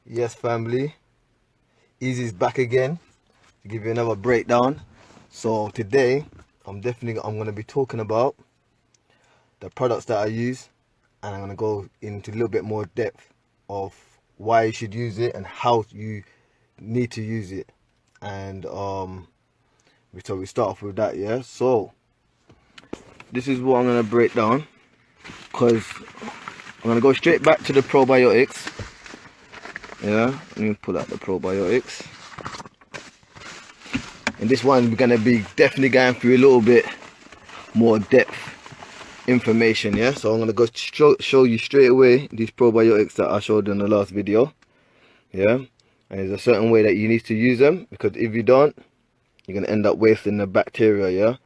Yes, family, Easy's back again to give you another breakdown. So today, I'm gonna be talking about the products that I use, and I'm gonna go into a little bit more depth of why you should use it and how you need to use it. And so we start off with that, yeah. So this is what I'm gonna break down, because I'm gonna go straight back to the probiotics. Yeah, let me pull out the probiotics. In this one, we're gonna be definitely going through a little bit more depth information. Yeah, so I'm gonna go show you straight away these probiotics that I showed in the last video. Yeah, and there's a certain way that you need to use them, because if you don't, you're gonna end up wasting the bacteria. Yeah,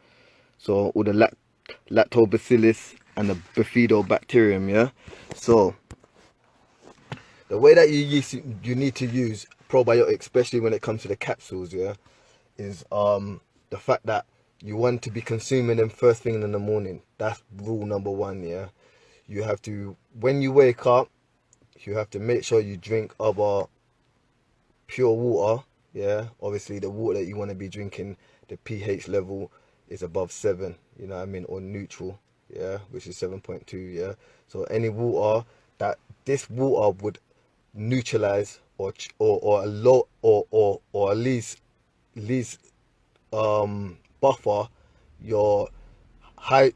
so all the lactobacillus and the bifidobacterium. Yeah, so the way that you need to use probiotics, especially when it comes to the capsules, yeah, is the fact that you want to be consuming them first thing in the morning. That's rule number one. Yeah, you have to, when you wake up, you have to make sure you drink other pure water. Yeah, obviously the water that you want to be drinking, the pH level is above 7, you know what I mean, or neutral, yeah, which is 7.2. Yeah, so any water that this water would neutralize or a low or at least buffer your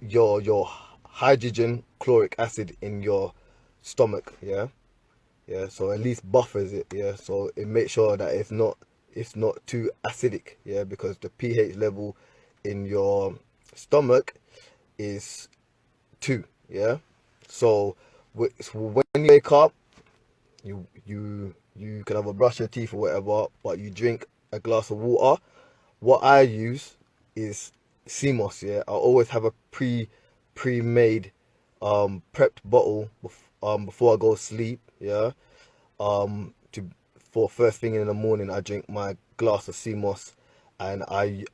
your hydrogen chloric acid in your stomach. Yeah, yeah, so at least buffers it. Yeah, so it makes sure that it's not too acidic. Yeah, because the pH level in your stomach is 2. Yeah, so so when you wake up, you can have a brush your teeth or whatever, but you drink a glass of water. What I use is CMOS. Yeah, I always have a pre-made prepped bottle before I go to sleep. Yeah, to for first thing in the morning, I drink my glass of CMOS, and I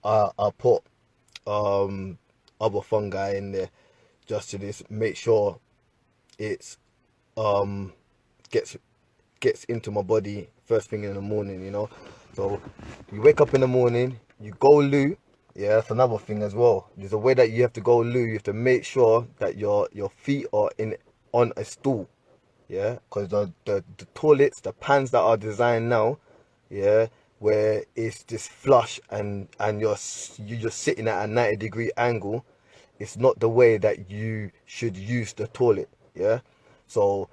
put other fungi in there, just to this make sure it's um gets gets into my body first thing in the morning, you know. So you wake up in the morning, you go loo. Yeah, that's another thing as well. There's a way that you have to go loo. You have to make sure that your feet are in on a stool. Yeah, because the toilets, the pans that are designed now, yeah, where it's just flush and you're just sitting at a 90-degree angle, it's not the way that you should use the toilet. Yeah, so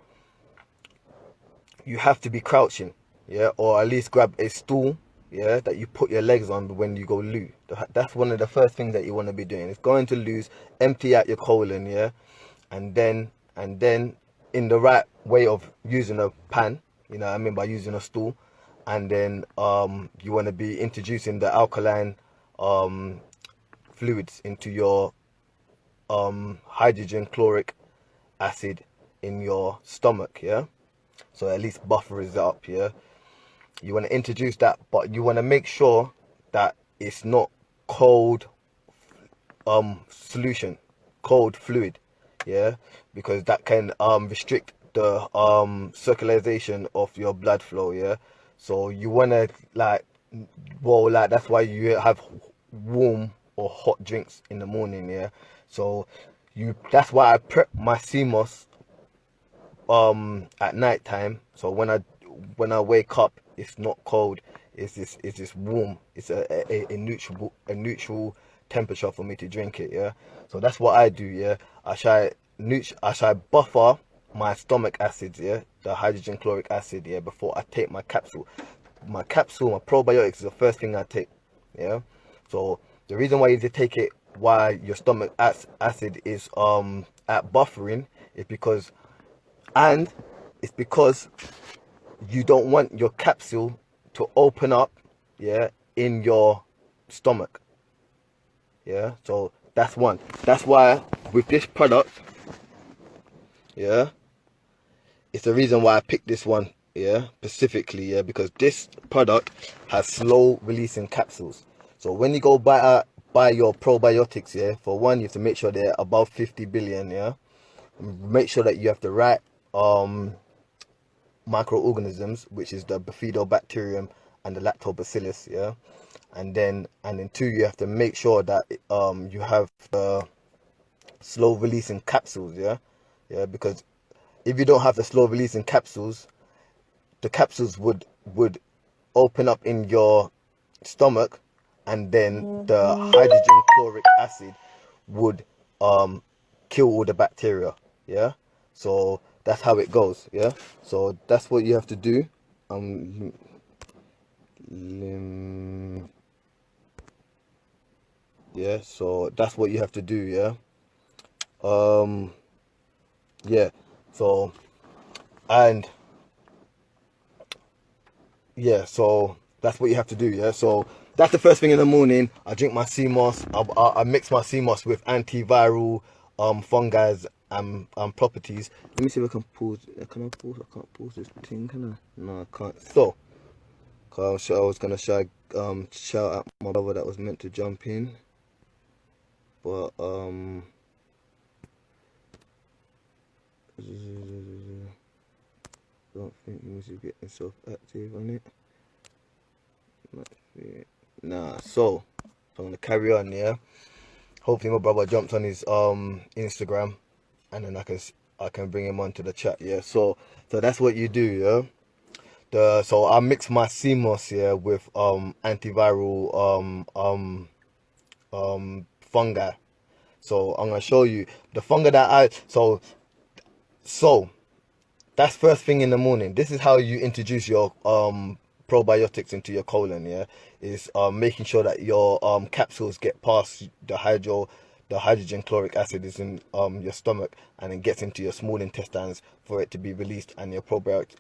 you have to be crouching, yeah, or at least grab a stool, yeah, that you put your legs on when you go loo. That's one of the first things that you want to be doing. It's going to lose, empty out your colon, yeah, and then in the right way of using a pan, you know what I mean, by using a stool, and then you want to be introducing the alkaline um fluids into your hydrogen chloric acid in your stomach, yeah, so at least buffer is up. Yeah, you want to introduce that, but you want to make sure that it's not cold solution, cold fluid. Yeah, because that can restrict the circulation of your blood flow. Yeah, so you want to like that's why you have warm or hot drinks in the morning. Yeah, so that's why I prep my CMOS at night time, so when I wake up, it's not cold, it's just warm. It's a neutral temperature for me to drink it. Yeah, so that's what I do. Yeah, I try buffer my stomach acids, yeah, the hydrogen chloric acid, yeah, before I take my capsule. My capsule, my probiotics is the first thing I take. Yeah, so the reason why you need to take it while your stomach acid is at buffering is because and it's because you don't want your capsule to open up, yeah, in your stomach. Yeah, so that's one. That's why with this product, yeah, it's the reason why I picked this one, yeah, specifically, yeah, because this product has slow releasing capsules. So when you go buy your probiotics, yeah, for one, you have to make sure they're above 50 billion. Yeah, make sure that you have the right microorganisms, which is the bifidobacterium and the lactobacillus, yeah. And then two, you have to make sure that you have the slow releasing capsules, yeah, yeah, because if you don't have the slow releasing capsules, the capsules would open up in your stomach, and then the hydrogen chloric acid would um kill all the bacteria, yeah. So that's how it goes, yeah. So that's what you have to do. um lim- yeah, so that's what you have to do, yeah. um yeah, so and yeah, so that's what you have to do, yeah. So that's the first thing in the morning. I drink my sea moss. I mix my sea moss with antiviral fungi properties. Let me see if I can pause. Can I pause? I can't pause this thing, can I? No, I can't. So 'cause I was gonna shout out my brother that was meant to jump in, but don't think he needs to get himself active on it. Nah, so I'm gonna carry on, yeah. Hopefully my brother jumps on his Instagram, and then I can bring him onto the chat, yeah. So that's what you do, yeah. So I mix my CMOS, yeah, with antiviral fungi. So I'm gonna show you the fungi that so that's first thing in the morning. This is how you introduce your probiotics into your colon, yeah. Is making sure that your capsules get past the hydrogen chloric acid is in your stomach, and then gets into your small intestines for it to be released, and your probiotics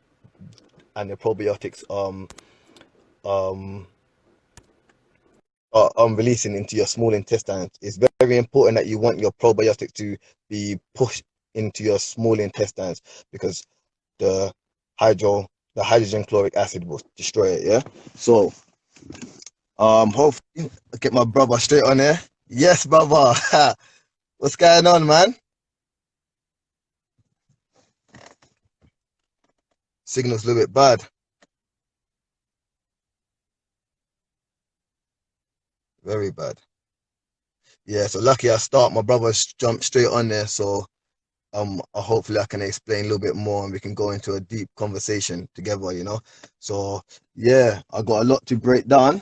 um releasing into your small intestines. It's very important that you want your probiotics to be pushed into your small intestines, because the hydro the hydrogen chloric acid will destroy it, yeah. So hopefully I get my brother straight on there. Yes, brother. What's going on, man? Signal's a little bit bad. Very bad. Yeah, so lucky I start, my brother's jumped straight on there, so hopefully I can explain a little bit more, and we can go into a deep conversation together, you know. So yeah, I got a lot to break down.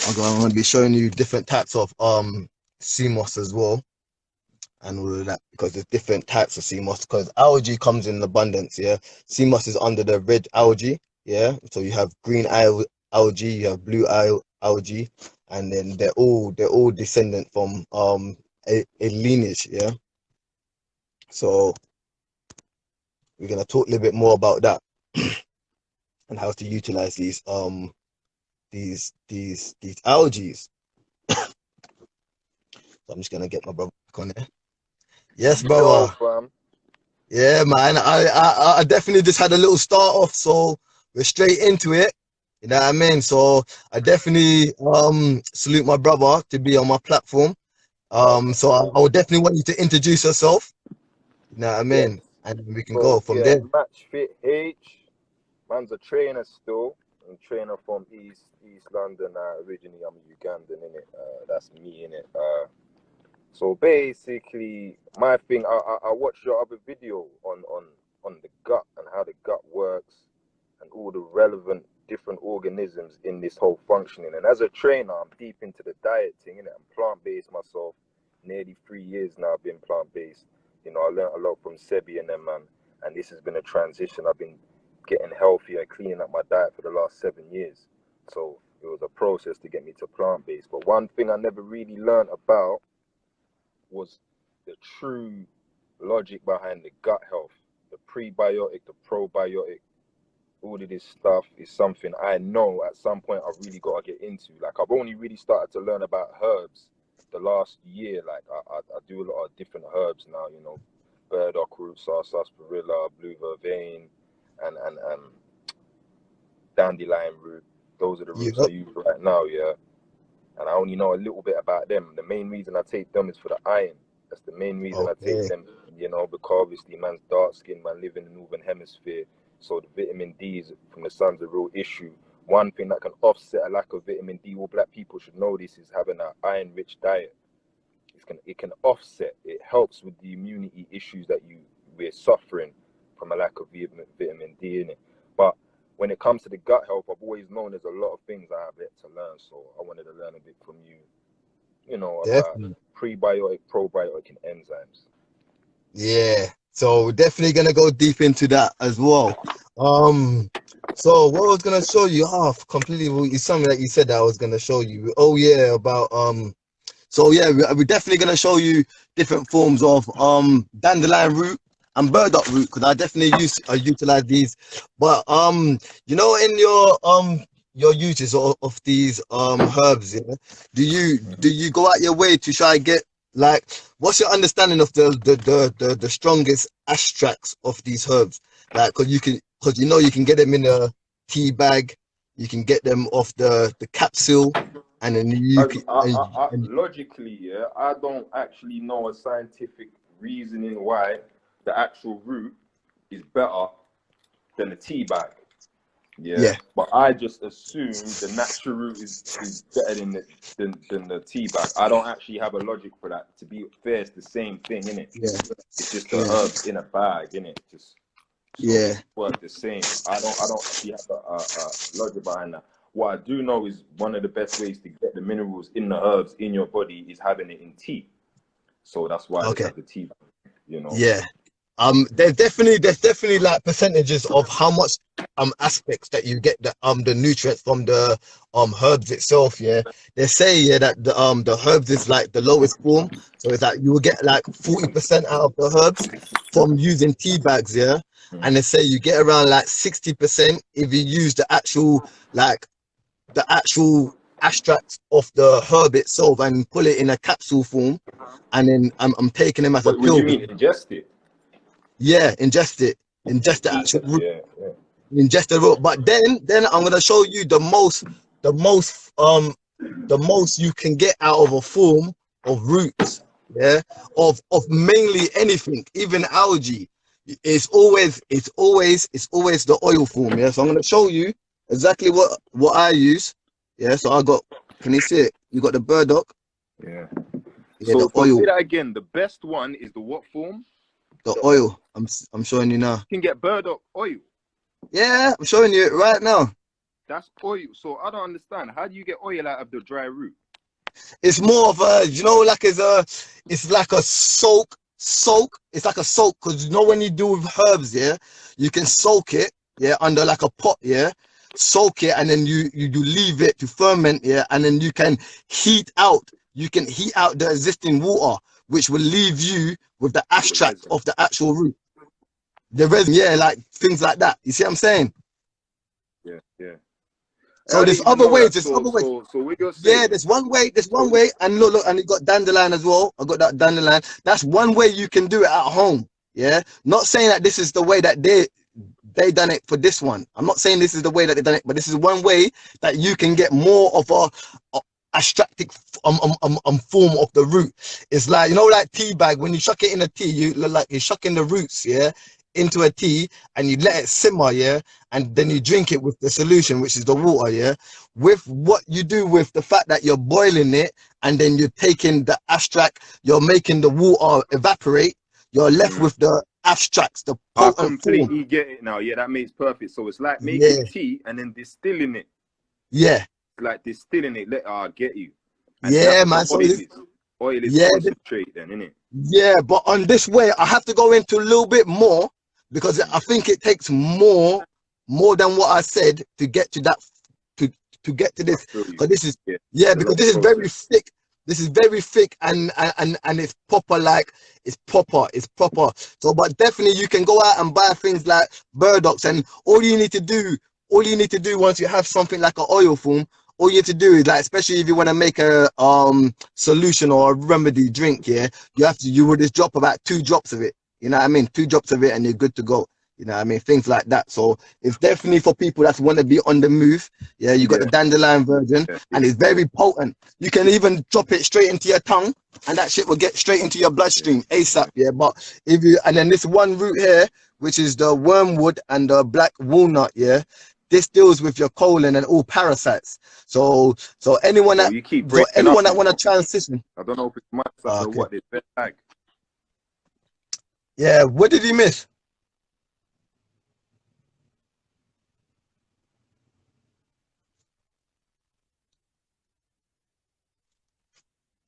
I'm going to be showing you different types of CMOS as well, and all of that, because there's different types of CMOS, because algae comes in abundance, yeah. CMOS is under the red algae, yeah. So you have algae, you have algae, and then they're all descendant from a lineage, yeah. So we're gonna talk a little bit more about that, and how to utilize these algae. So I'm just gonna get my brother back on there. Yes, Yo, brother. fam. Yeah, man. I definitely just had a little start off, so we're straight into it. You know what I mean? So I definitely salute my brother to be on my platform. So I would definitely want you to introduce yourself. You know what I Yes. mean? And we can go So from yeah, there. Match Fit H. Man's a trainer still. I'm a trainer from East London. Originally, I'm a Ugandan in it. That's me in it. So basically, my thing. I watched your other video on the gut and how the gut works, and all the relevant different organisms in this whole functioning. And as a trainer, I'm deep into the diet thing, and I'm plant based myself. Nearly 3 years now, I've been plant based. You know, I learned a lot from Sebi and them, man. And this has been a transition. I've been getting healthier, cleaning up my diet for the last 7 years. So it was a process to get me to plant based. But one thing I never really learned about was the true logic behind the gut health, the prebiotic, the probiotic. All of this stuff is something I know at some point I've really got to get into. Like, I've only really started to learn about herbs the last year. Like, I do a lot of different herbs now, you know, burdock root, sarsaparilla, blue vervain, and dandelion root. Those are the roots I Yep. use right now, yeah. And I only know a little bit about them. The main reason I take them is for the iron. That's the main reason I take Okay. them, you know, because obviously man's dark skin, man live in the northern hemisphere. So the vitamin D's from the sun's a real issue. One thing that can offset a lack of vitamin D, all black people should know this, is having an iron-rich diet. It can offset. It helps with the immunity issues that we're suffering from a lack of vitamin D in it. But when it comes to the gut health, I've always known there's a lot of things I have yet to learn. So I wanted to learn a bit from you, you know, about Definitely. prebiotic, probiotic, and enzymes. Yeah. So definitely gonna go deep into that as well. Um, so what I was gonna show you off completely is something that you said that I was gonna show you. Oh yeah, about so yeah, we're definitely gonna show you different forms of dandelion root and burdock root because I definitely utilize these. But you know, in your uses of these herbs, yeah, do you go out your way to try and get like what's your understanding of the strongest extracts of these herbs? Like, because you know you can get them in a tea bag, you can get them off the capsule, and then you As can and logically, yeah, I don't actually know a scientific reasoning why the actual root is better than the tea bag. Yeah, yeah, but I just assume the natural root is better than the tea bag. I don't actually have a logic for that. To be fair, it's the same thing, innit? yeah, It's just the yeah, herbs in a bag, innit? Just so yeah. they work the same. I don't actually have a logic behind that. What I do know is one of the best ways to get the minerals in the herbs in your body is having it in tea. So that's why I just Okay, have the tea bag, you know. yeah. There's definitely like percentages of how much aspects that you get the nutrients from the herbs itself. Yeah, they say yeah that the herbs is like the lowest form, so it's like you will get like 40% out of the herbs from using tea bags. Yeah, Mm. and they say you get around like 60% if you use the actual extracts of the herb itself and pull it in a capsule form, and then I'm taking them as a What do pill. you mean ingest it? Yeah, ingest it. Ingest the Eat actual it? root. Yeah, yeah. Ingest the root. But then I'm gonna show you the most you can get out of a form of roots. Yeah, of mainly anything, even algae. It's always the oil form. Yeah, so I'm gonna show you exactly what I use. Yeah, so I got. Can you see it? You got the burdock. Yeah. Yeah, the So say oil. that again. The best one is the what form? The oil. I'm showing you now. You can get burdock oil. Yeah, I'm showing you it right now. That's oil. So I don't understand. How do you get oil out of the dry root? It's more of a, it's like a soak. It's like a soak because when you do with herbs, yeah, you can soak it, yeah, under like a pot, yeah, soak it, and then you leave it to ferment, yeah, and then you can heat out. You can heat out the existing water, which will leave you with the The extract resin. of the actual root, the resin, yeah, like things like that. You see what I'm saying? Yeah, yeah. So I didn't there's even other know ways. that. There's So other ways. so so what you're Yeah, saying. there's one way. There's one So way, and look, and you got dandelion as well. I got that dandelion. That's one way you can do it at home. Yeah, not saying that this is the way that they done it for this one. I'm not saying this is the way that they done it, but this is one way that you can get more of a extractive form of the root. It's like like tea bag. When you chuck it in a tea, you look like you're chucking the roots, yeah, into a tea, and you let it simmer, yeah, and then you drink it with the solution, which is the water, yeah. With what you do with the fact that you're boiling it, and then you're taking the abstract, you're making the water evaporate. You're left mm, with the abstracts, the I potent form. completely get it now. Yeah, that makes perfect. So it's like making Yeah, tea and then distilling it. yeah, Like distilling it. I get you. And yeah, that's what man. So oil is. Oil is yeah, concentrate then, isn't it? yeah, but on this way, I have to go into a little bit more because I think it takes more than what I said to get to that to to get to I this feel you. because this is Yeah. yeah It's a because long this is very process. thick. This is very thick and it's proper like it's proper. So, but definitely you can go out and buy things like burdocks and all you need to do once you have something like an oil form. All you have to do is like, especially if you want to make a solution or a remedy drink, yeah, you would just drop about 2 drops of it. You know what I mean? 2 drops of it, and you're good to go. You know what I mean? Things like that. So it's definitely for people that want to be on the move. Yeah, you got the Yeah, dandelion version, yeah, and it's very potent. You can even drop it straight into your tongue, and that shit will get straight into your yeah, bloodstream yeah. ASAP. Yeah, but if you and then this one root here, which is the wormwood and the black walnut, yeah, this deals with your colon and all parasites. So anyone Bro, that you keep breaking up, you want to know. transition, I don't know if it's my side or okay, what. It's very lag. yeah. What did he miss?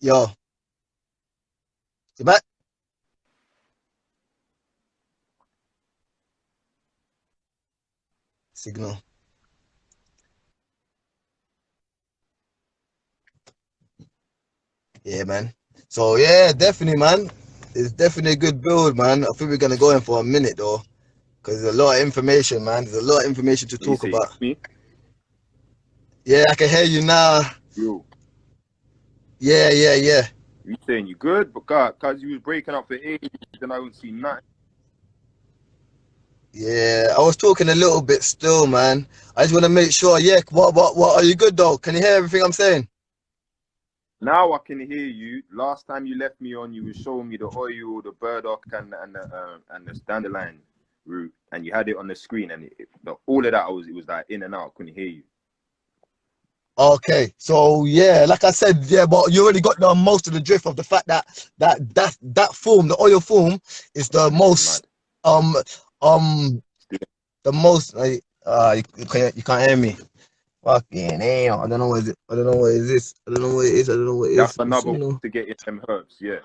Yo, you back? Signal. Yeah, man. So yeah, definitely, man. It's definitely a good build, man. I think we're gonna go in for a minute though, because there's a lot of information, man. There's a lot of information to You talk say about. me? Yeah, I can hear you now. Yo, Yeah, yeah, yeah. you saying you good? But God, cause you was breaking up for ages, then I don't see nothing. Yeah, I was talking a little bit still, man. I just want to make sure. Yeah, what? Are you good though? Can you hear everything I'm saying? Now I can hear you. Last time you left me on, you was showing me the oil, the burdock, and the dandelion root, and you had it on the screen, and all of that it was like in and out. I couldn't hear you. Okay, so yeah, like I said, yeah, but you already got the most of the drift of the fact that that form, the oil form, is the most Mad. um um the most like you can't hear me. Fucking hell, I don't know what is it. I don't know what is this. I don't know what it is. I don't know what it That's is. The another way signal. to get in them herbs. Yeah.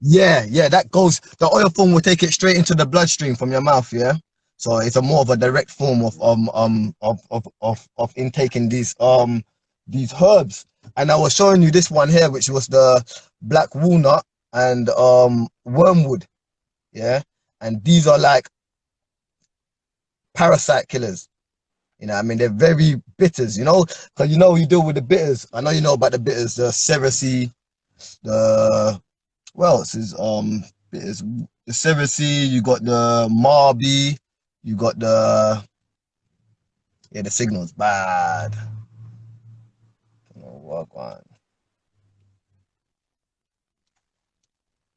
Yeah, yeah, that goes. The oil form will take it straight into the bloodstream from your mouth. Yeah, so it's a more of a direct form of intaking these herbs. And I was showing you this one here, which was the black walnut and wormwood. Yeah, and these are like parasite killers. You know, what I mean, they're very bitters. You know, because you know you deal with the bitters. I know you know about the bitters, the Cerecy, the what else is it's the Cerecy, you got the Marby, you got the yeah, the signal's bad. What on?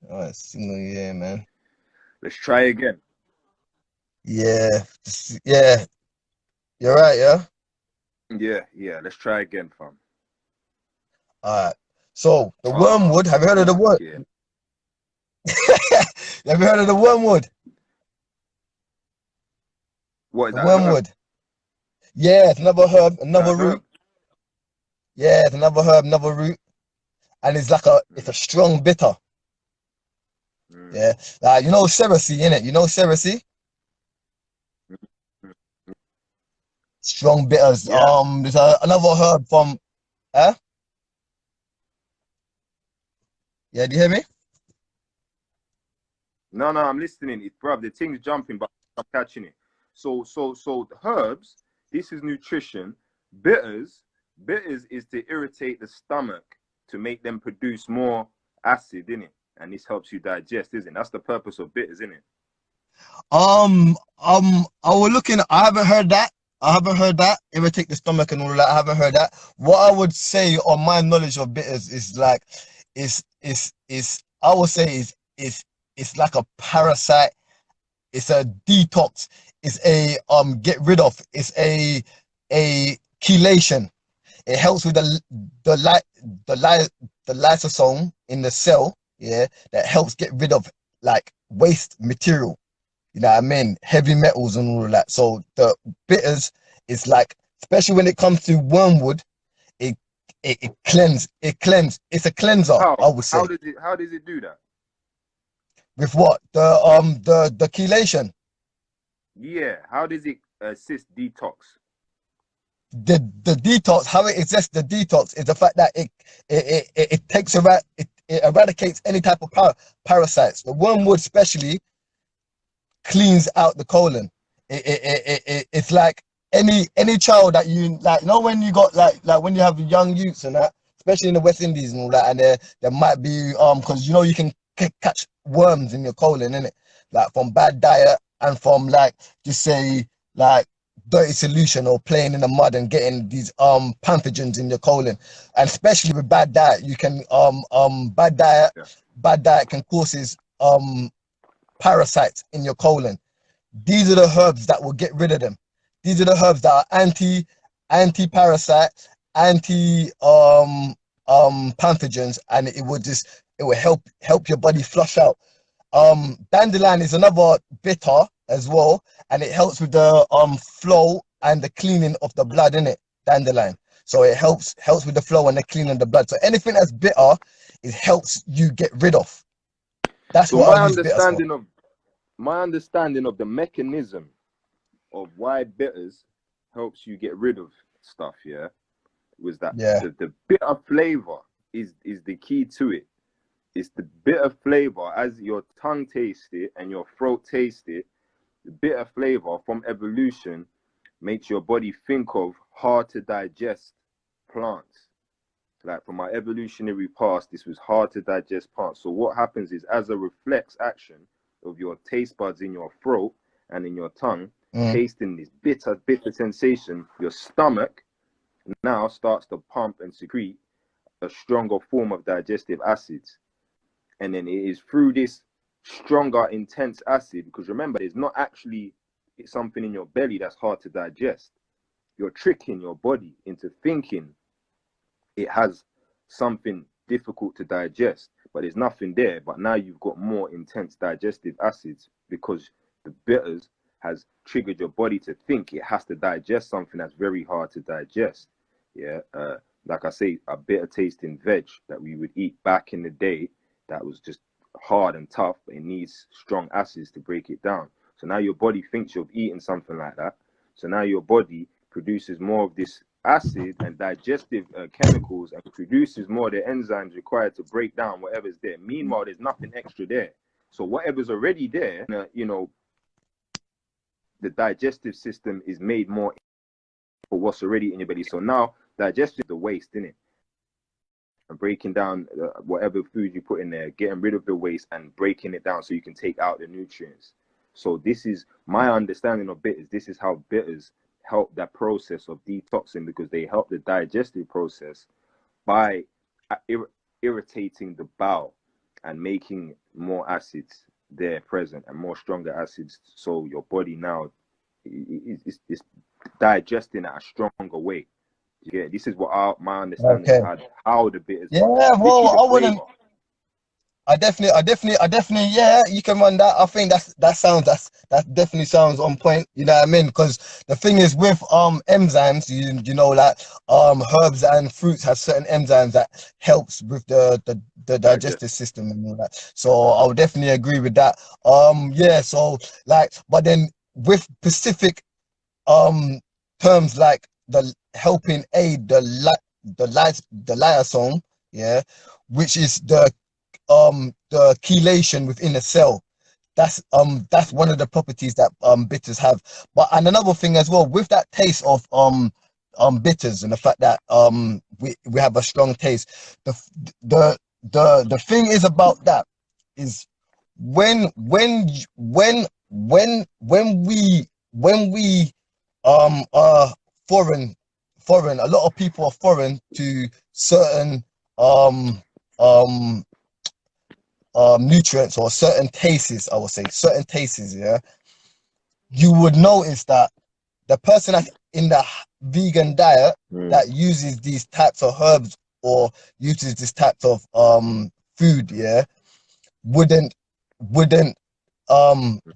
Oh, signal, yeah, man. Let's try again. Yeah, yeah, you're right, yeah. Yeah, yeah. Let's try again, fam. All right. So the Oh wormwood, have you heard of the word? yeah. Have you heard of the wormwood? What is The that herb? wormwood. Yeah, it's another herb, Is that another a root. herb? Yeah, it's another herb, another root, and it's a Mm, strong bitter. mm, Yeah, you know Cerecy in it. You know Cerecy, mm, mm. strong bitters. Yeah. There's another herb from. Huh? Yeah, do you hear me? No, no, I'm listening. It, bro, the thing's jumping, but I'm catching it. So the herbs. This is nutrition. Bitters. Bitters is to irritate the stomach to make them produce more acid in it, and this helps you digest, isn't it? That's the purpose of bitters, isn't it? I was looking. I haven't heard that. I haven't heard that. Irritate the stomach and all that. I haven't heard that. What I would say on my knowledge of bitters is like, is I would say is it's like a parasite. It's a detox. It's a get rid of. It's a chelation. It helps with the light the light the lysosome in the cell. Yeah, that helps get rid of like waste material. You know what I mean? Heavy metals and all of that. So the bitters is like, especially when it comes to wormwood, it it cleanse. It's a cleanser, I How? would How say. does it? How does it do that? With what? The chelation. Yeah. How does it assist detox? The detox, how it exists, the detox is the fact that it takes it eradicates any type of parasites. The wormwood especially cleans out the colon. It's like any child that you like. You know when you got like when you have young youths and that, especially in the West Indies and all that, and there might be because you know you can catch worms in your colon, innit? Like from bad diet and from like just say like dirty solution or playing in the mud and getting these pathogens in your colon. And especially with bad diet, you can Yeah. bad diet can causes parasites in your colon. These are the herbs that will get rid of them. These are the herbs that are anti parasite, anti pathogens, and it will help your body flush out. Dandelion is another bitter as well, and it helps with the flow and the cleaning of the blood in it. Dandelion, so it helps with the flow and the cleaning of the blood. So anything that's bitter, it helps you get rid of. That's So what I use bitters for. my understanding of the mechanism of why bitters helps you get rid of stuff, yeah, was that Yeah. the bitter flavor is the key to it. It's the bitter flavor as your tongue tastes it and your throat tastes it. The bitter flavor from evolution makes your body think of hard to digest plants. Like from our evolutionary past, this was hard to digest plants. So what happens is, as a reflex action of your taste buds in your throat and in your tongue, Mm. tasting this bitter sensation, your stomach now starts to pump and secrete a stronger form of digestive acids. And then it is through this stronger, intense acid, because remember, there's not actually something in your belly that's hard to digest. You're tricking your body into thinking it has something difficult to digest, but there's nothing there. But now you've got more intense digestive acids because the bitters has triggered your body to think it has to digest something that's very hard to digest. Yeah, like I say, a bitter tasting veg that we would eat back in the day that was just hard and tough, but it needs strong acids to break it down. So now your body thinks you've eaten something like that. So now your body produces more of this acid and digestive chemicals and produces more of the enzymes required to break down whatever's there. Meanwhile, there's nothing extra there. So whatever's already there, the digestive system is made more for what's already in your body. So now digestion is the waste in it. And breaking down whatever food you put in there, getting rid of the waste and breaking it down so you can take out the nutrients. So this is my understanding of bitters. This is how bitters help that process of detoxing, because they help the digestive process by irritating the bowel and making more acids there present and more stronger acids. So your body now is digesting at a stronger way. Yeah, this is what my understanding Okay. of how the bitters Yeah. work. Well, Literally the I wouldn't. flavor. I definitely, yeah, you can run that. I think that definitely sounds on point. You know what I mean? Because the thing is with enzymes, you know, like herbs and fruits have certain enzymes that helps with the Digest. digestive system and all that. So I would definitely agree with that. Yeah. So like, but then with specific terms like the helping aid the lysosome, yeah, which is the chelation within a cell. That's one of the properties that bitters have. But and another thing as well with that taste of bitters and the fact that we have a strong taste. The thing is about that is when we are foreign, a lot of people are foreign to certain um um nutrients or certain tastes. I would say certain tastes, yeah, you would notice that the person that's in the vegan diet Mm. that uses these types of herbs or uses this types of food, yeah, wouldn't wouldn't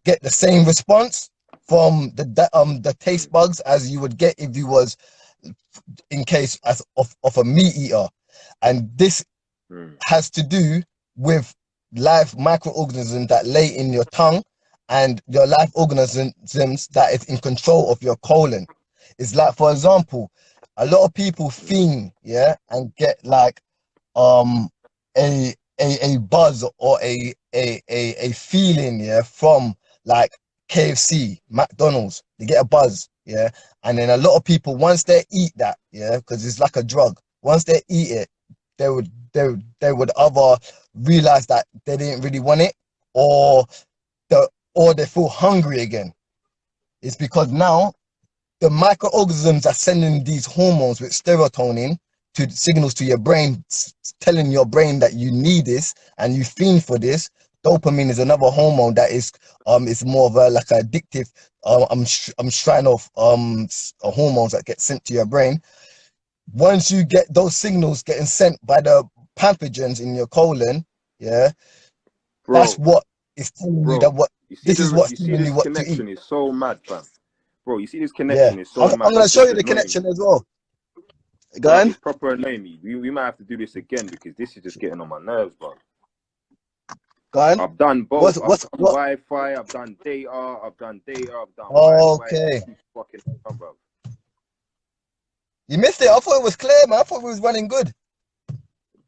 get the same response from the taste Mm. bugs as you would get if you was in case as of a meat eater. And this Mm. has to do with live microorganisms that lay in your tongue and your live organisms that is in control of your colon. It's like, for example, a lot of people fiend, yeah, and get like um a buzz or a feeling, yeah, from like KFC, McDonald's. They get a buzz, yeah, and then a lot of people once they eat that, yeah, because it's like a drug. Once they eat it, they would either realize that they didn't really want it, or or they feel hungry again. It's because now the microorganisms are sending these hormones with serotonin to signals to your brain, telling your brain that you need this and you fiend for this. Dopamine is another hormone that is more of a like addictive I'm trying of hormones that get sent to your brain. Once you get those signals getting sent by the pathogens in your colon, yeah, that's Bro, what is telling you that bro, what you see this is what's you see telling this you what to eat. connection is so mad, fam. Bro, you see this Yeah, connection is I'm, so I'm mad. gonna It's show just you the annoying me. connection as well. Go Bruv, on. it's proper annoying me. We might have to do this again because this is just getting on my nerves, bro. Go on. I've done both. What's I've what's done what? Wi-Fi, I've done data, I've done Wi-Fi. It Okay, keeps fucking on, bro. you missed it. I thought it was clear, man. I thought it was running good.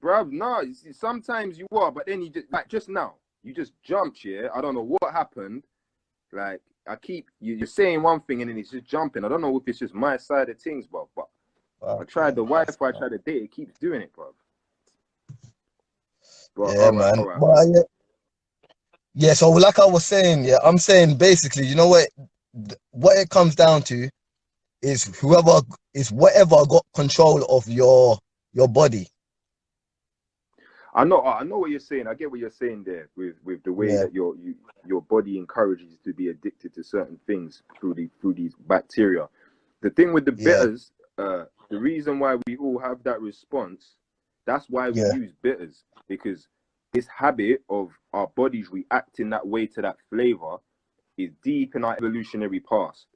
Bruv, no, you see, sometimes you are, but then you just, like just now, you just jumped, yeah? I don't know what happened. Like, you're saying one thing and then it's just jumping. I don't know if it's just my side of things, bro, but I tried Okay, the that's Wi-Fi, I fine. tried the data, it keeps doing it, bro. But Yeah, man. all right, man. Well, yeah, yeah. So, like I was saying, yeah, I'm saying basically, you know what it comes down to is whatever got control of your body. I know what you're saying. I get what you're saying there with the way Yeah, that your body encourages you to be addicted to certain things through these bacteria. The thing with the yeah, bitters, the reason why we all have that response, that's why we yeah, use bitters, because this habit of our bodies reacting that way to that flavor is deep in our evolutionary past.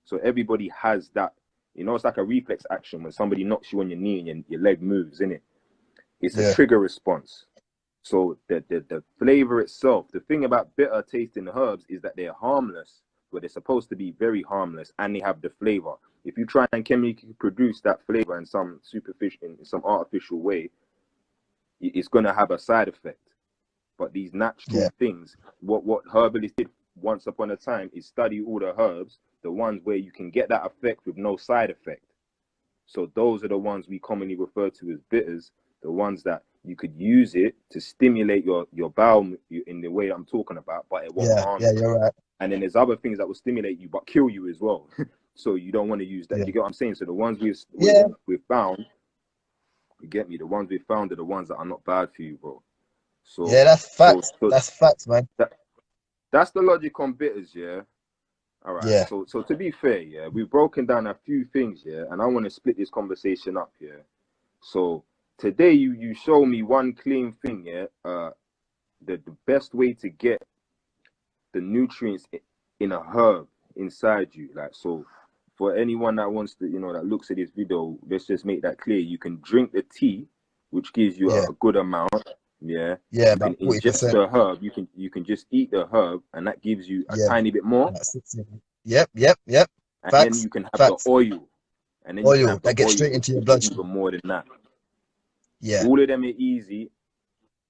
So everybody has that. You know, it's like a reflex action when somebody knocks you on your knee and your leg moves, innit? It's a yeah, trigger response. So the flavor itself, the thing about bitter tasting herbs is that they're harmless, but they're supposed to be very harmless and they have the flavor. If you try and chemically produce that flavor in some superficial, in some artificial way, it's gonna have a side effect. But these yeah, natural things, what herbalists did once upon a time is study all the herbs, the ones where you can get that effect with no side effect. So those are the ones we commonly refer to as bitters, the ones that you could use it to stimulate your bowel in the way I'm talking about, but it won't yeah, harm yeah. you. You're right. And then there's other things that will stimulate you but kill you as well. So you don't want to use that. Yeah, Do you get what I'm saying? So the ones yeah, we've found, you get me. The ones we've found are the ones that are not bad for you, bro. yeah. So That's so facts. so That's facts, man. that that's the logic on bitters, yeah. All right. Yeah, So to be fair, yeah, we've broken down a few things, yeah, and I want to split this conversation up, yeah. So today you show me one clean thing, yeah. The best way to get the nutrients in a herb inside you, like so. For anyone that wants to, that looks at this video, let's just make that clear. You can drink the tea, which gives you yeah, a good amount. Yeah. yeah. You can About ingest 40%. the herb. You can just eat the herb, and that gives you a Yeah, tiny bit more. about 60. Yep, yep, yep. And then Facts, you can have the facts. oil, and then you can Oil have the that gets oil, straight which into your gives you bloodstream. even more than that. Yeah, All of them are easy,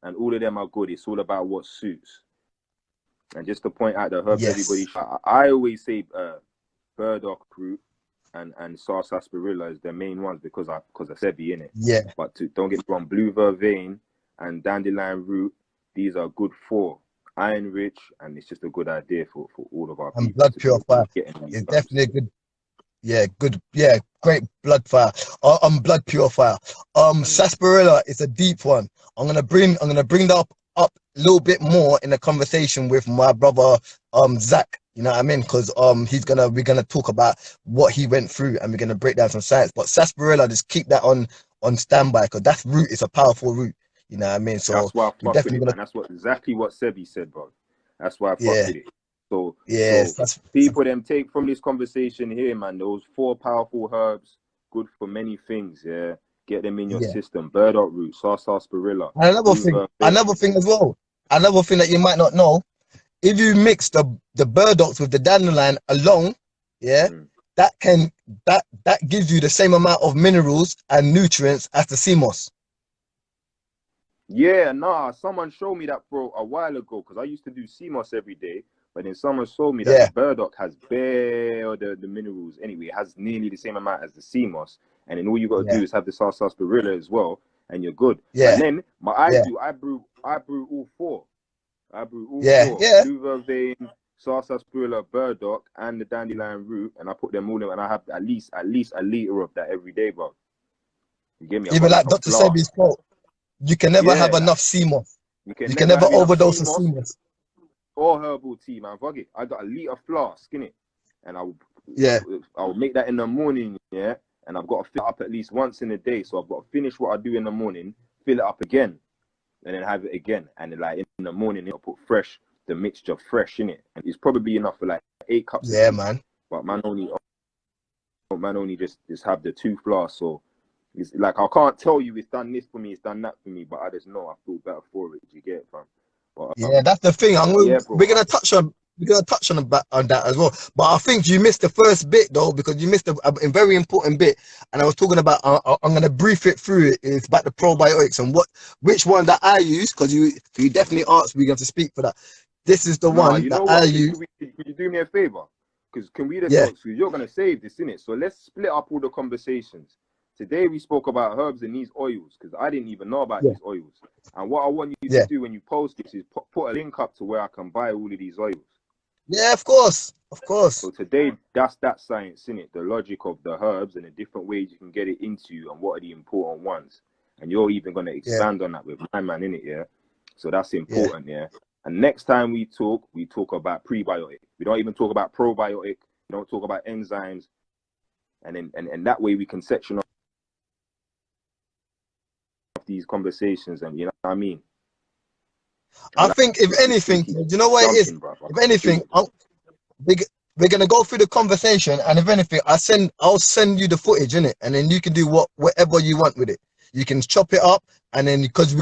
and all of them are good. It's all about what suits. And just to point out the herbs, everybody, yes, I always say burdock root and sarsaparilla is the main ones because of sebi in it. yeah. But don't get me wrong, blue vervain and dandelion root, these are good for iron rich, and it's just a good idea for all of our And people blood to be purifier getting these is herbs. definitely a good. Yeah, good. Yeah, great blood fire. Blood purifier. Mm. Sarsaparilla is a deep one. I'm gonna bring that up a little bit more in a conversation with my brother, Zach. You know what I mean? Because we're gonna talk about what he went through, and we're gonna break down some science. But sarsaparilla, just keep that on standby, because that root is a powerful root. You know what I mean? So That's why I we're fuck with definitely it, gonna. man. That's exactly what Sebi said, bro. That's why I fuck Yeah, with it. So yes, so that's people them take from this conversation here, man, those four powerful herbs, good for many things, yeah. Get them in your yeah. system. Burdock root, sarsaparilla, And blue vervain. another thing as well. Another thing that you might not know, if you mix the burdocks with the dandelion alone, yeah, Mm. that can that gives you the same amount of minerals and nutrients as the sea moss. Yeah, nah, someone showed me that, bro, a while ago, because I used to do CMOS every day, but then someone showed me that the Yeah, burdock has bare the minerals anyway. It has nearly the same amount as the CMOS, and then all you got to yeah, do is have the sarsaparilla as well, and you're good. And yeah, then yeah, I brew all four. I brew all yeah, four. yeah, Blue vervain, sarsaparilla, burdock, and the dandelion root, and I put them all in, and I have at least a liter of that every day, bro. You get me? I've Even got like like a Dr. flask. Sebi's quote, you can never have Yeah, like, enough sea moss. you can You can never never have enough overdose sea of moss sea moss. or herbal tea, man. Fuck it. I got a liter flask in it, and Yeah, I'll make that in the morning, yeah. And I've got to fill it up at least once in a day, so I've got to finish what I do in the morning, fill it up again, and then have it again. And then, like in the morning, I'll put the mixture fresh in it, and it's probably enough for like 8 cups of yeah, tea. man. But man only just have the 2 flasks. So it's like I can't tell you it's done this for me, it's done that for me, but I just know I feel better for it. You get it, fam? But Yeah, that's the thing. yeah, bro. We're gonna touch on that as well. But I think you missed the first bit though, because you missed a very important bit. And I was talking about. I'm gonna brief it through. It's about the probiotics and which one that I use, because you definitely asked me to speak for that. This is the Nah, one you that know I what? use. Can you do me a favor? Because can we just Yeah, talk? Because you're gonna save this, innit? So let's split up all the conversations. Today we spoke about herbs and these oils, because I didn't even know about yeah, these oils. And what I want you to yeah, do when you post this is put a link up to where I can buy all of these oils. yeah. Of course, of course. So today, that's that science, innit? The logic of the herbs and the different ways you can get it into you and what are the important ones. And you're even going to Yeah, expand on that with my man, innit, yeah? So that's yeah. important, yeah? And next time we talk about prebiotic. We don't even talk about probiotic. We don't talk about enzymes. And that way we can section off these conversations, and you know what I mean? I And think if we can anything, keep you know what it is. jumping, bro. If anything, we, we're gonna go through the conversation, and if anything, I'll send you the footage in it, and then you can do whatever you want with it. You can chop it up, and then because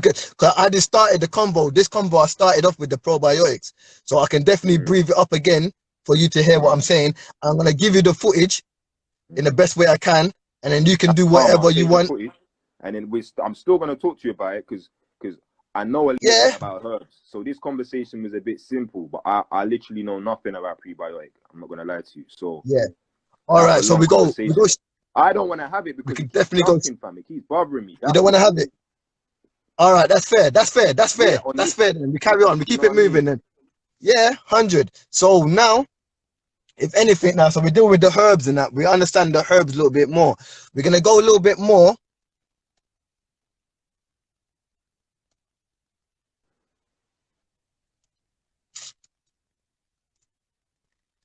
I just started the combo. This combo I started off with the probiotics, so I can definitely breathe it up again for you to hear what I'm saying. I'm gonna give you the footage in the best way I can, and then you can That's do calm. I'll whatever you save the want. footage, and then I'm still gonna talk to you about it because I know a little Yeah, bit about herbs. So this conversation was a bit simple, but I literally know nothing about prebiotic. I'm not gonna lie to you. So yeah. All that's a right, so long we go. conversation. I don't want to have it We because can it keeps definitely go. jumping, fam. It keeps bothering me. You That's don't want to all. have it. All right, that's fair. That's fair. That's Yeah, fair. on That's this, fair. Then we carry on. We you keep know it what I moving mean? then. Yeah, 100. So now, if anything, now, so we deal with the herbs and that. We understand the herbs a little bit more. We're gonna go a little bit more.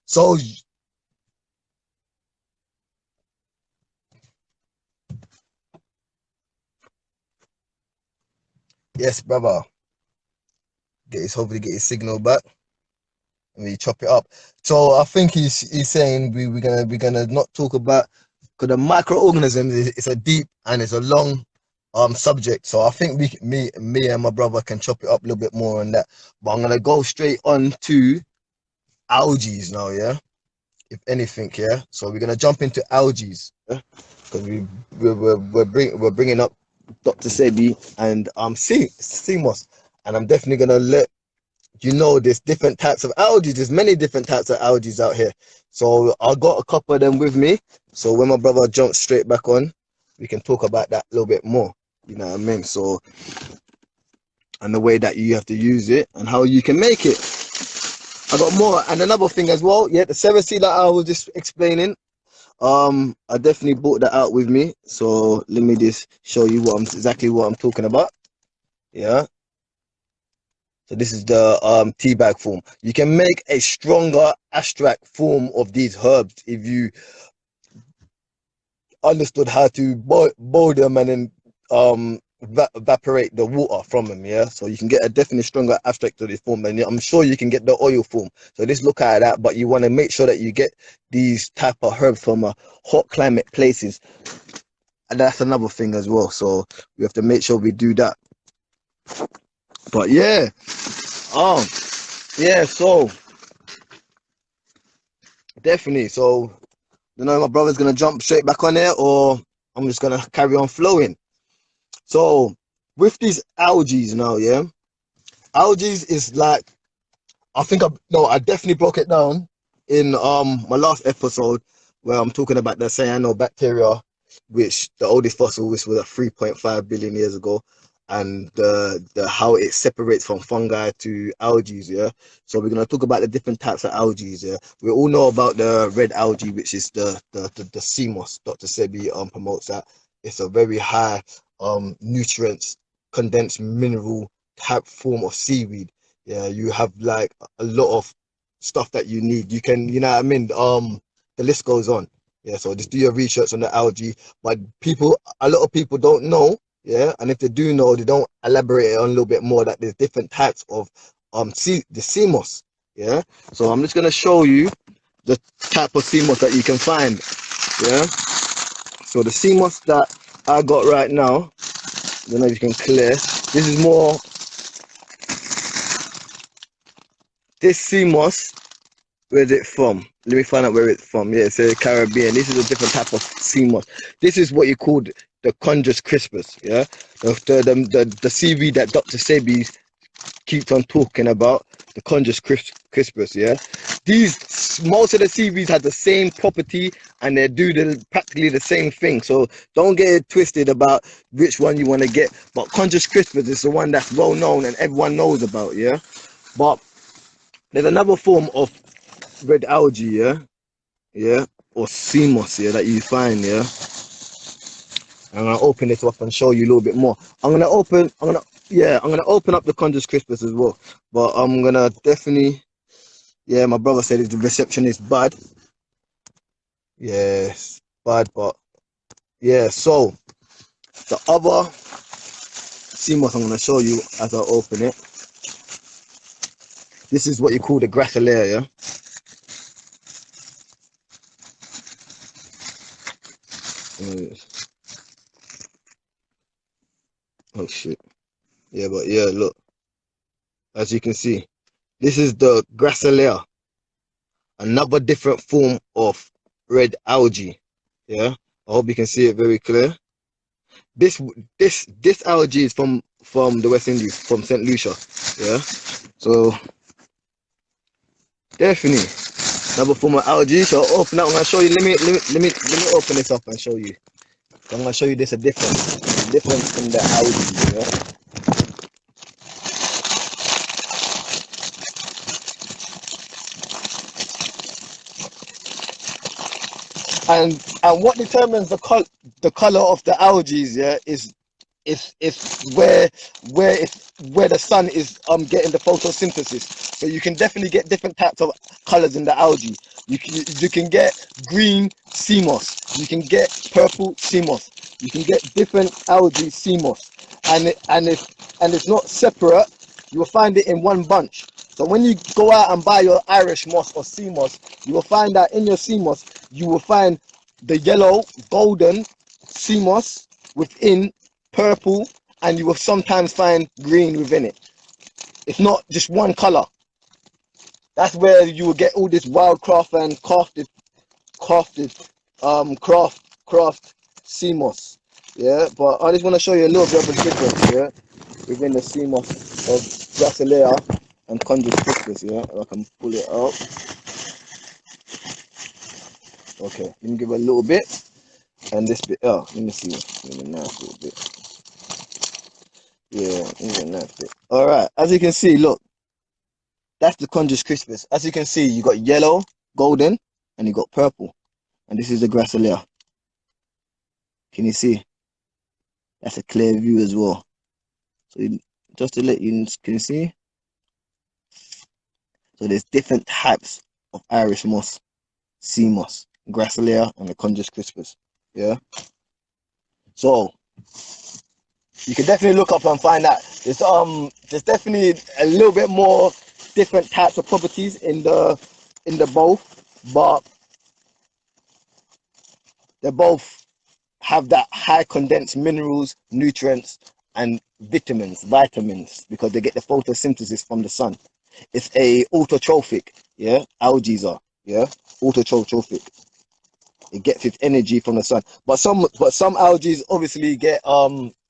So yes, brother. Hopefully get his signal back. And we chop it up. So I think he's saying we're gonna not talk about, because the microorganisms is a deep and it's a long subject. So I think me and my brother can chop it up a little bit more on that. But I'm gonna go straight on to algae now, yeah. If anything, yeah. So we're gonna jump into algae, yeah? Because we're bringing up Dr. Sebi and CMOS, and I'm definitely gonna let you know there's different types of algae. There's many different types of algae out here. So I got a couple of them with me. So when my brother jumps straight back on, we can talk about that a little bit more. You know what I mean? So, and the way that you have to use it and how you can make it. I got more, and another thing as well. Yeah, the 7C that I was just explaining. I definitely brought that out with me. So let me just show you exactly what I'm talking about. Yeah. So this is the tea bag form. You can make a stronger extract form of these herbs if you understood how to boil them and then evaporate the water from them. Yeah, so you can get a definitely stronger extract of this form, and I'm sure you can get the oil form. So just look at that, but you want to make sure that you get these type of herbs from hot climate places, and that's another thing as well. So we have to make sure we do that. But yeah, yeah, so definitely. So you know, my brother's gonna jump straight back on there, or I'm just gonna carry on flowing. So with these algae now, yeah, algae is like, I definitely broke it down in my last episode where I'm talking about the cyanobacteria, which the oldest fossil, which was 3.5 billion years ago, and the how it separates from fungi to algae. Yeah, so we're gonna talk about the different types of algae. Yeah, we all know about the red algae, which is the sea moss. Dr. Sebi promotes that. It's a very high nutrients condensed mineral type form of seaweed. Yeah, you have like a lot of stuff that you need. You can, you know what I mean? The list goes on. Yeah, so just do your research on the algae. But a lot of people don't know. Yeah, and if they do know, they don't elaborate it on a little bit more that there's different types of the sea moss. Yeah, so I'm just gonna show you the type of sea moss that you can find. Yeah, so the sea moss that I got right now, I don't know if you can clear. This is more this sea moss. Where's it from? Let me find out where it's from. Yeah, it's a Caribbean. This is a different type of sea moss. This is what you call the Conjus crispus. Yeah, the seaweed that Dr. Sebi keeps on talking about. The Conjus crispus. Yeah, most of the seaweeds have the same property and they do practically the same thing. So don't get it twisted about which one you want to get. But Conjus crispus is the one that's well known and everyone knows about. Yeah, but there's another form of red algae, yeah, or sea moss, yeah, that you find, yeah. I'm gonna open this up and show you a little bit more. I'm gonna open up the Conjus crispus as well. But I'm gonna definitely, yeah, my brother said the reception is bad. Yes, bad, but yeah. So the other sea moss I'm gonna show you as I open it. This is what you call the gracilaria, yeah. Oh shit. Yeah, but yeah, look, as you can see, this is the gracilaria, another different form of red algae. Yeah, I hope you can see it very clear. This this algae is from the West Indies, from St. Lucia. Yeah, so definitely another form of algae. So open up. I'm gonna show you. Let me open this up and show you. I'm gonna show you this a difference in the algae. Yeah. And what determines the color of the algae, yeah, is if where the sun is getting the photosynthesis. So you can definitely get different types of colors in the algae. You can get green sea moss, you can get purple sea moss, you can get different algae sea moss, and it's not separate. You will find it in one bunch. So when you go out and buy your Irish moss or sea moss, you will find that in your sea moss you will find the yellow golden sea moss within purple, and you will sometimes find green within it. It's not just one color. That's where you will get all this wildcraft and craft sea moss. Yeah, but I just want to show you a little bit of a difference, yeah, within the sea moss of Gracilaria and Conjus crispus, yeah. I can pull it out. Okay, let me give it a little bit, and this bit. Oh, let me see. Give me a nice little bit. Yeah, even that bit. All right, as you can see, look, that's the Conjus crispus. As you can see, you got yellow, golden, and you got purple, and this is the Gracilaria. Can you see? That's a clear view as well. So just to let you can see, so there's different types of Irish moss, sea moss, Gracilaria, and the Conjus crispus. Yeah. So you can definitely look up and find that there's definitely a little bit more different types of properties in the both, but they both have that high condensed minerals, nutrients, and vitamins, because they get the photosynthesis from the sun. It's a autotrophic, yeah. Algae are, yeah, autotrophic. It gets its energy from the sun, but some algae obviously get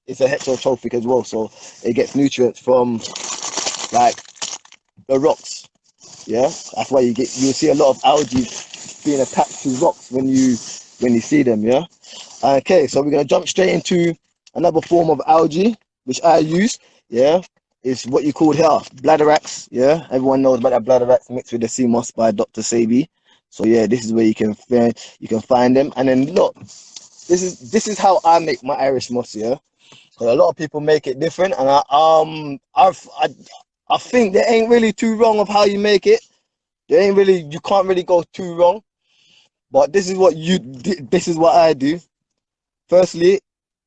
it's a heterotrophic as well, so it gets nutrients from like the rocks. Yeah, that's why you'll see a lot of algae being attached to rocks when you see them. Yeah. Okay, so we're gonna jump straight into another form of algae. which I use, yeah, is what you call here Bladderax. Yeah, everyone knows about that Bladderax mixed with the sea moss by Dr. Sabi. So yeah, this is where you can find them. And then look, this is how I make my Irish moss. Yeah, 'cause a lot of people make it different, and I think there ain't really too wrong of how you make it. There ain't really you can't really go too wrong. But this is what I do. Firstly,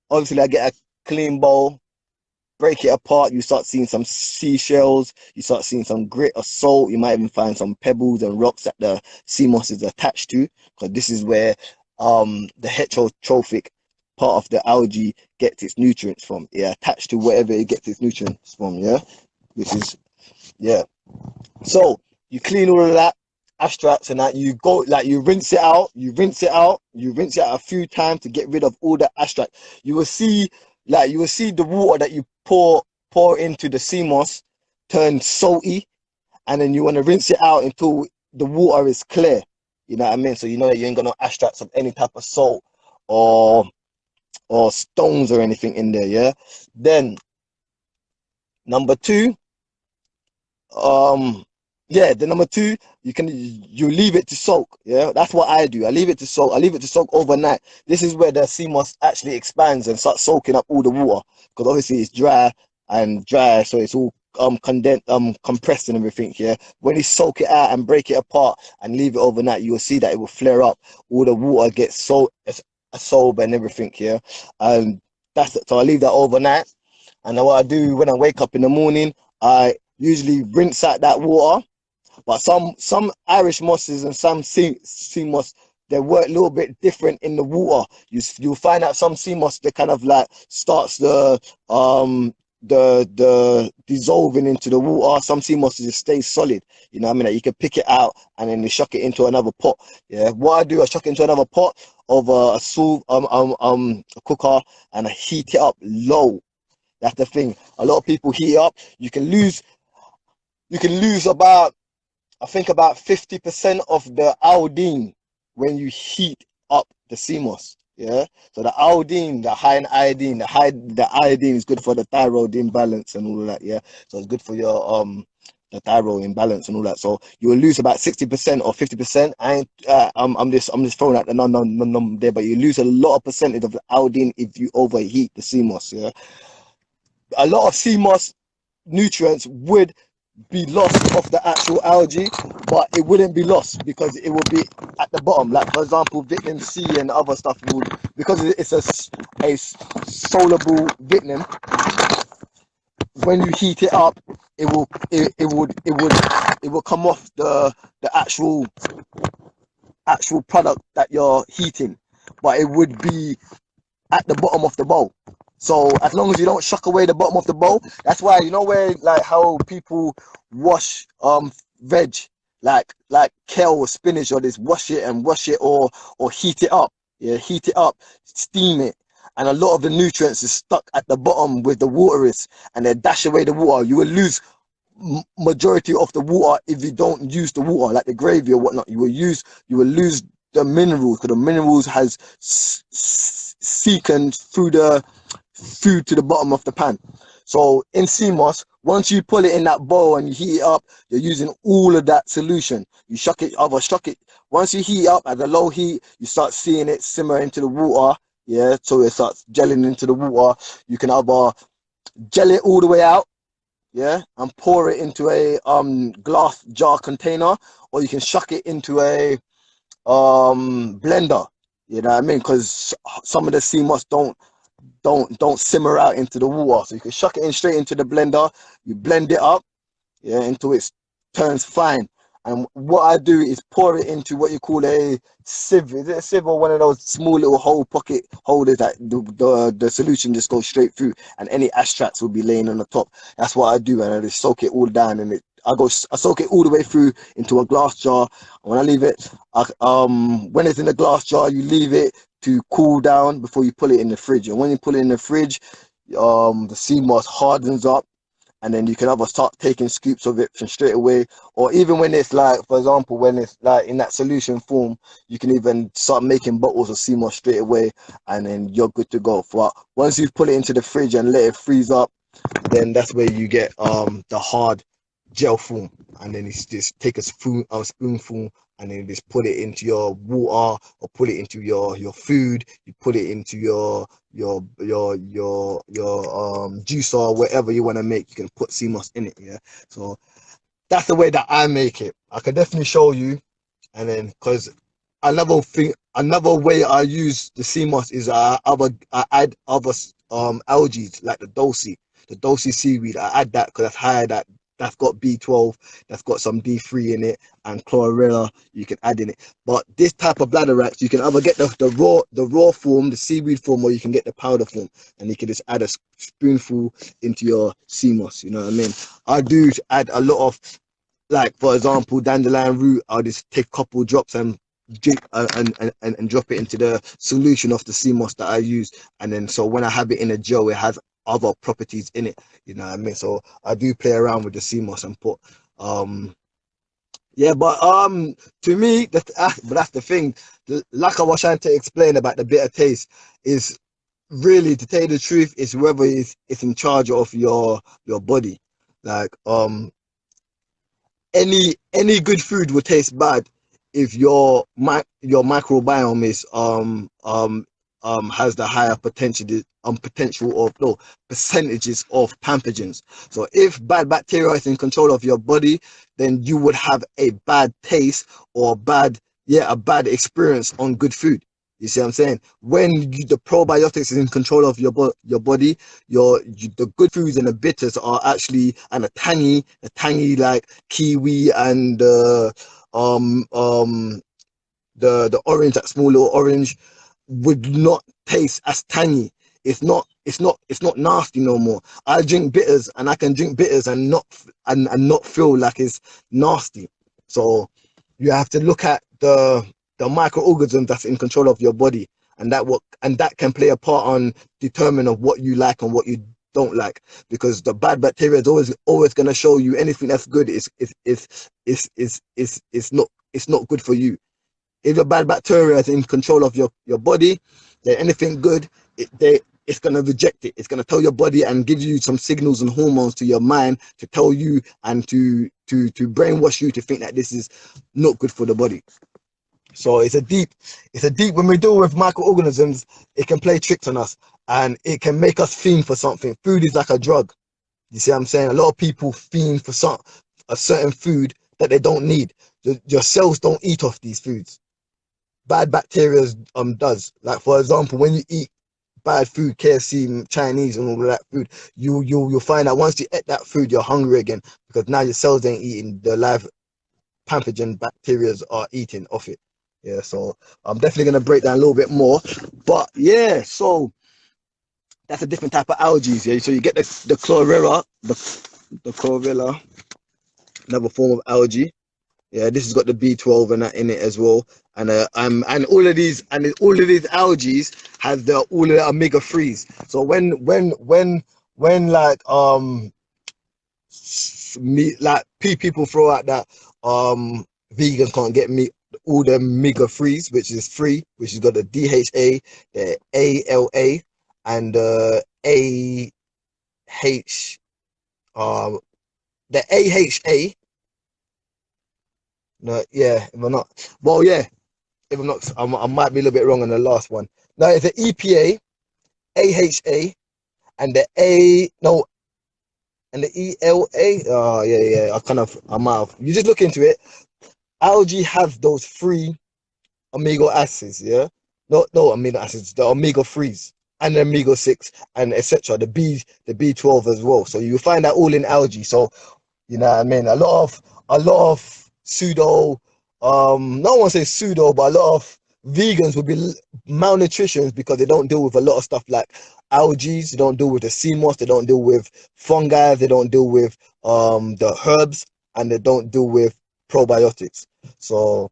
obviously I get a clean bowl, break it apart, you start seeing some seashells, you start seeing some grit or salt, you might even find some pebbles and rocks that the sea moss is attached to, because this is where the heterotrophic part of the algae gets its nutrients from. Yeah, attached to wherever it gets its nutrients from, yeah. Which is yeah. So you clean all of that abstracts and that you go like you rinse it out a few times to get rid of all the abstract. You will see the water that you pour into the sea moss turn salty, and then you want to rinse it out until the water is clear. You know what I mean? So you know that you ain't got no abstracts of any type of salt or stones or anything in there, yeah. Then number two, yeah, the number two, you leave it to soak. Yeah, that's what I do. I leave it to soak. I leave it to soak overnight. This is where the sea moss actually expands and starts soaking up all the water, because obviously it's dry, so it's all condensed, compressed and everything. Yeah, when you soak it out and break it apart and leave it overnight, you will see that it will flare up. All the water gets so absorbed and everything. Yeah, and that's it. So I leave that overnight, and then what I do when I wake up in the morning, I usually rinse out that water. But some Irish mosses and some sea moss, they work a little bit different in the water. You'll find out some sea moss, they kind of like starts the dissolving into the water. Some sea moss just stays solid. You know what I mean? Like you can pick it out and then you chuck it into another pot. Yeah. What I do, I chuck it into another pot over a cooker, and I heat it up low. That's the thing. A lot of people heat it up. You can lose about, I think, about 50% of the iodine when you heat up the sea moss. Yeah. So the iodine, the high in iodine, the iodine is good for the thyroid imbalance and all of that. Yeah. So it's good for your the thyroid imbalance and all that. So you will lose about 60% or 50%. I'm just throwing out the number there, but you lose a lot of percentage of the iodine if you overheat the sea moss. Yeah. A lot of sea moss nutrients would be lost off the actual algae, but it wouldn't be lost because it would be at the bottom. Like for example, vitamin C and other stuff would, because it's a soluble vitamin. When you heat it up, it will come off the actual product that you're heating, but it would be at the bottom of the bowl. So as long as you don't shuck away the bottom of the bowl, that's why you know where like how people wash veg like kale or spinach, or this wash it and wash it or heat it up. Yeah, heat it up, steam it. And a lot of the nutrients is stuck at the bottom with the water is, and they dash away the water. You will lose majority of the water if you don't use the water, like the gravy or whatnot. You will lose the minerals, because the minerals has seeped through the food to the bottom of the pan. So in sea moss, once you pull it in that bowl and you heat it up, you're using all of that solution. You shuck it. Once you heat up at a low heat, you start seeing it simmer into the water. Yeah, so it starts gelling into the water. You can either gel it all the way out, yeah, and pour it into a glass jar container, or you can shuck it into a blender. You know what I mean? Because some of the sea moss don't simmer out into the water, so you can shuck it in straight into the blender. You blend it up, yeah, until it turns fine. And what I do is pour it into what you call a sieve. Is it a sieve or one of those small little hole pocket holders that the solution just goes straight through, and any extracts will be laying on the top. That's what I do, and I just soak it all down, and I soak it all the way through into a glass jar. When I leave it, when it's in a glass jar, you leave it to cool down before you put it in the fridge. And when you put it in the fridge, the sea moss hardens up, and then you can either start taking scoops of it from straight away, or even when it's like, for example, when it's like in that solution form, you can even start making bottles of sea moss straight away, and then you're good to go. But once you've put it into the fridge and let it freeze up, then that's where you get the hard gel form, and then it's just take a spoonful, and then just put it into your water, or put it into your food. You put it into your juicer, or whatever you want to make. You can put sea moss in it. Yeah, so that's the way that I make it. I can definitely show you. And then, because another way I use the sea moss is I add other algae like the dulce seaweed. I add that because that's got B12, that's got some D3 in it, and chlorella you can add in it. But this type of bladderwracks, you can either get the raw form, the seaweed form, or you can get the powder form, and you can just add a spoonful into your sea moss. You know what I mean? I do add a lot of, like, for example, dandelion root. I'll just take a couple drops and drink and drop it into the solution of the sea moss that I use, and then so when I have it in a gel, it has other properties in it. You know what I mean? So I do play around with the sea moss and put yeah, but to me, but that's the thing. Like I was trying to explain about the bitter taste, is really, to tell you the truth, is whoever is in charge of your body. Like any good food will taste bad if your microbiome is has the higher potential of, no, percentages of pathogens. So if bad bacteria is in control of your body, then you would have a bad taste, or a bad experience on good food. You see what I'm saying? When the probiotics is in control of your body, the good foods and the bitters are actually, and the tangy like kiwi and the orange, that small little orange, would not taste as tangy. It's not nasty no more. I drink bitters, and I can drink bitters and not feel like it's nasty. So you have to look at the microorganisms that's in control of your body, and that can play a part on determining of what you like and what you don't like, because the bad bacteria is always going to show you anything that's good is not good for you. If your bad bacteria is in control of your body, then anything good, it's going to reject it. It's going to tell your body and give you some signals and hormones to your mind to tell you and to brainwash you to think that this is not good for the body. So it's a deep, when we deal with microorganisms, it can play tricks on us, and it can make us fiend for something. Food is like a drug. You see what I'm saying? A lot of people fiend for a certain food that they don't need. Your cells don't eat off these foods. Bad bacteria does. Like, for example, when you eat bad food, KFC, Chinese, and all of that food, you'll find that once you eat that food, you're hungry again, because now your cells ain't eating, the live pathogen bacteria are eating off it. Yeah, so I'm definitely gonna break down a little bit more, but yeah, so that's a different type of algae. Yeah, so you get the chlorella, the chlorella, another form of algae. Yeah, this has got the B12 and that in it as well, and all of these algae has all of the omega threes. So when like people throw out that vegans can't get meat, all the omega threes, which is free, which has got the DHA, the ALA, and the AH the AHA. No, yeah, if I'm not, well, yeah, if I'm not, I might be a little bit wrong on the last one. No, it's the EPA, AHA, and the A, no, and the ELA. Oh, yeah, yeah. I might have. You just look into it. Algae have those free omega acids, yeah? No amino acids, the omega 3s and the omega 6 and etc. The B12 as well. So you find that all in algae. So you know what I mean? A lot of pseudo, no one says pseudo, but a lot of vegans would be malnutrition because they don't deal with a lot of stuff like algae, they don't deal with the sea moss, they don't deal with fungi, they don't deal with the herbs, and they don't deal with probiotics. So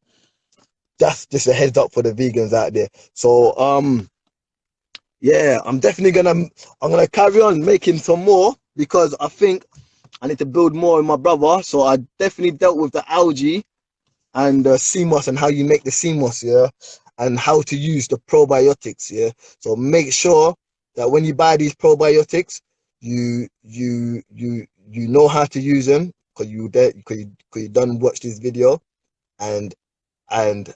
that's just a heads up for the vegans out there. So yeah, I'm gonna carry on making some more, because I think I need to build more with my brother. So I definitely dealt with the algae and the sea moss and how you make the sea moss, yeah, and how to use the probiotics, yeah. So make sure that when you buy these probiotics, you know how to use them because you done watch this video, and and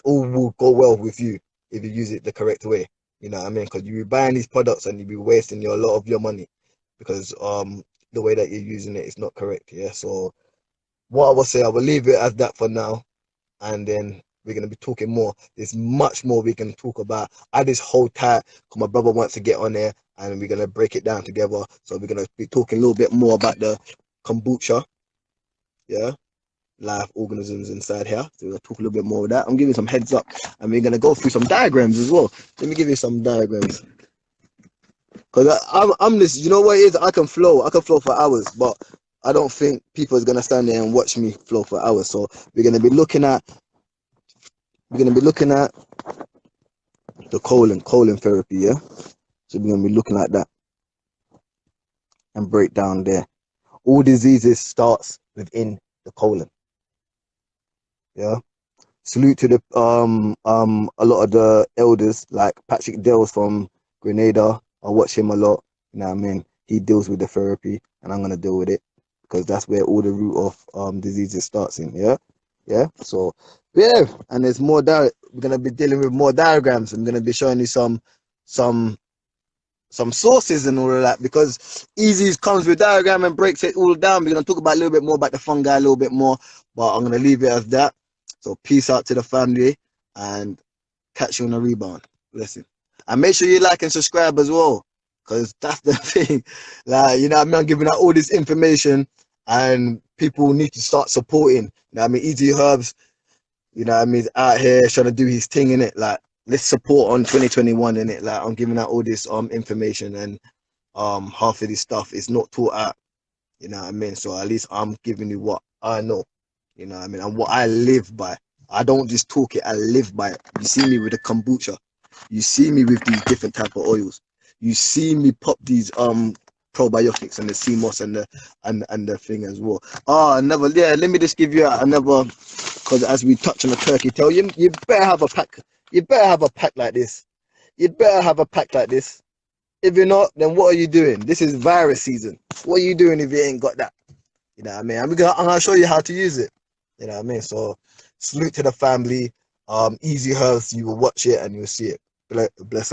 all will go well with you if you use it the correct way. You know what I mean? Because you be buying these products and you be wasting a lot of your money because the way that you're using it is not correct. Yeah. So what I will say, I will leave it as that for now, and then we're gonna be talking more. There's much more we can talk about. I just hold tight because my brother wants to get on there, and we're gonna break it down together. So we're gonna be talking a little bit more about the kombucha, yeah, live organisms inside here. So we'll talk a little bit more of that. I'm giving some heads up, and we're gonna go through some diagrams as well. Let me give you some diagrams. Because I'm this, you know what it is? I can flow for hours, but I don't think people is gonna stand there and watch me flow for hours. So we're gonna be looking at the colon therapy, yeah. So we're gonna be looking at that and break down there. All diseases starts within the colon, yeah. Salute to the a lot of the elders like Patrick Dales from Grenada. I watch him a lot. You know what I mean? He deals with the therapy, and I'm gonna deal with it because that's where all the root of diseases starts in. Yeah, yeah. So yeah, and there's more. We're gonna be dealing with more diagrams. I'm gonna be showing you some some sources and all of that because Eazi comes with diagram and breaks it all down. We're gonna talk about a little bit more about the fungi a little bit more, but I'm gonna leave it as that. So peace out to the family and catch you on a rebound. Listen. And make sure you like and subscribe as well. Cause that's the thing. Like, you know what I mean? I'm giving out all this information and people need to start supporting. You know what I mean? Easy Herbs, you know what I mean, out here trying to do his thing in it. Like, let's support on 2021 in it. Like I'm giving out all this information, and half of this stuff is not taught out. You know what I mean? So at least I'm giving you what I know. You know what I mean? And what I live by. I don't just talk it, I live by it. You see me with the kombucha. You see me with these different type of oils. You see me pop these probiotics and the sea moss and the thing as well. Oh, another, yeah, let me just give you another, because as we touch on the turkey tail, you better have a pack. You better have a pack like this. You better have a pack like this. If you're not, then what are you doing? This is virus season. What are you doing if you ain't got that? You know what I mean? I'm gonna show you how to use it. You know what I mean? So salute to the family. Easy Health, you will watch it and you'll see it. Bless up.